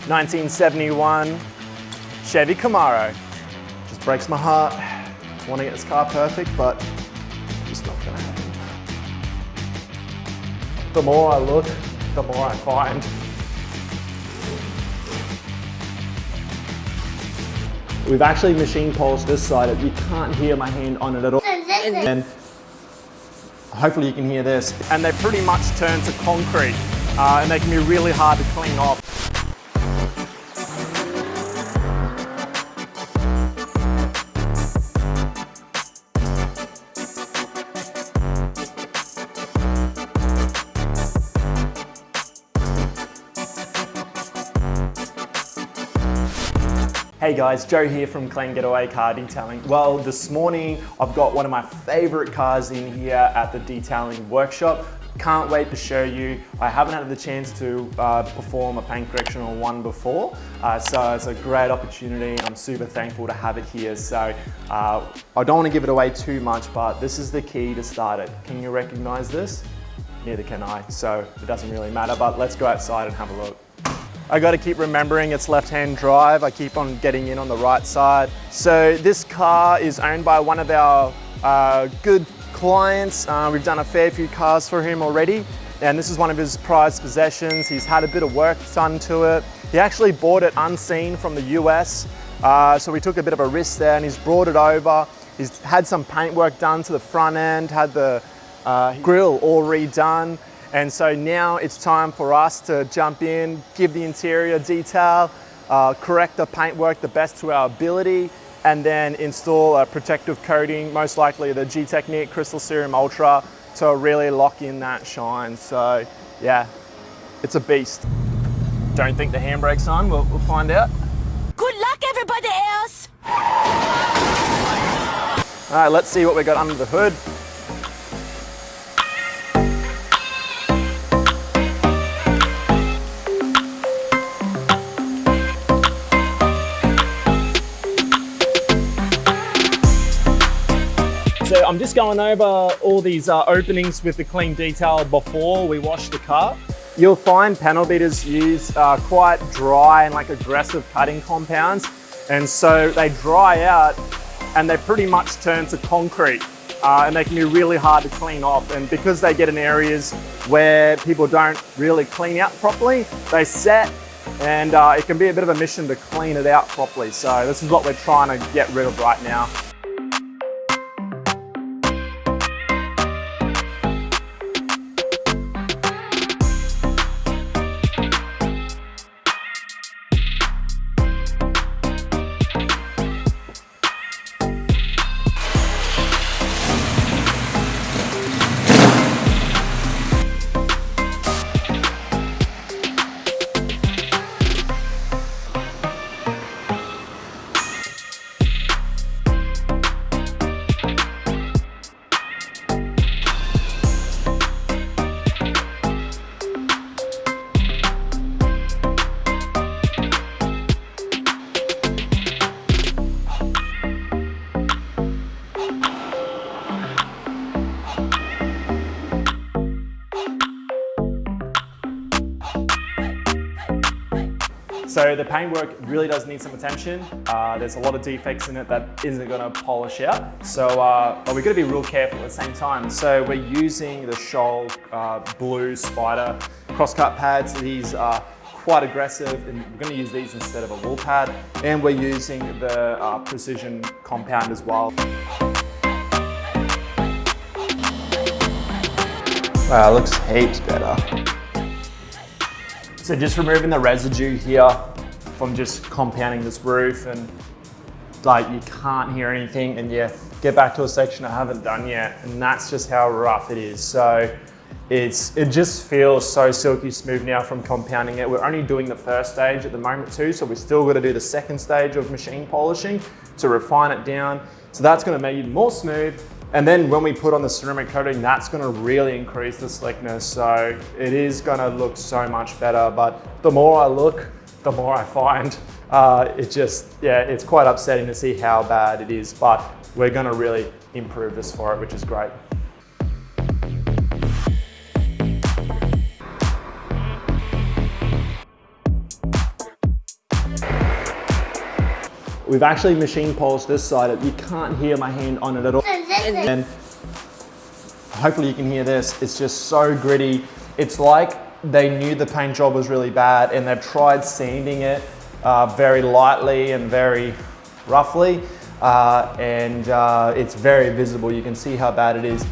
1971 Chevy Camaro. Just breaks my heart. I want to get this car perfect, but just not gonna happen. The more I look, the more I find. We've actually machine polished this side. You can't hear my hand on it at all. And hopefully you can hear this. And they pretty much turn to concrete and they can be really hard to clean off. Hey guys, Joe here from Clean Getaway Car Detailing. Well, this morning I've got one of my favorite cars in here at the detailing workshop. Can't wait to show you. I haven't had the chance to perform a paint correction on one before, so it's a great opportunity. I'm super thankful to have it here. So I don't want to give it away too much, but this is the key to start it. Can you recognize this? Neither can I, so it doesn't really matter, but let's go outside and have a look. I got to keep remembering it's left-hand drive. I keep on getting in on the right side. So this car is owned by one of our good clients. We've done a fair few cars for him already, and this is one of his prized possessions. He's had a bit of work done to it. He actually bought it unseen from the US, so we took a bit of a risk there, and he's brought it over. He's had some paint work done to the front end, had the grille all redone. And so now it's time for us to jump in, give the interior detail, correct the paintwork the best to our ability, and then install a protective coating, most likely the G-Technique Crystal Serum Ultra, to really lock in that shine. So yeah, it's a beast. Don't think the handbrake's on, we'll find out. Good luck, everybody else! All right, let's see what we got under the hood. So I'm just going over all these openings with the clean detail before we wash the car. You'll find panel beaters use quite dry and like aggressive cutting compounds. And so they dry out and they pretty much turn to concrete and they can be really hard to clean off. And because they get in areas where people don't really clean out properly, they set and it can be a bit of a mission to clean it out properly. So this is what we're trying to get rid of right now. So the paintwork really does need some attention. There's a lot of defects in it that isn't gonna polish out. So, but we've got to be real careful at the same time. So we're using the Scholl blue Spider crosscut pads. These are quite aggressive, and we're gonna use these instead of a wool pad. And we're using the precision compound as well. Wow, it looks heaps better. So just removing the residue here from just compounding this roof, and like you can't hear anything, and yeah, get back to a section I haven't done yet, and that's just how rough it is. So it just feels so silky smooth now from compounding it. We're only doing the first stage at the moment too, so we're still got to do the second stage of machine polishing to refine it down. So that's going to make it more smooth. And then when we put on the ceramic coating, that's gonna really increase the slickness. So it is gonna look so much better, but the more I look, the more I find. It's quite upsetting to see how bad it is, but we're gonna really improve this for it, which is great. We've actually machine polished this side. You can't hear my hand on it at all. And hopefully you can hear this. It's just so gritty. It's like they knew the paint job was really bad and they've tried sanding it very lightly and very roughly. It's very visible. You can see how bad it is.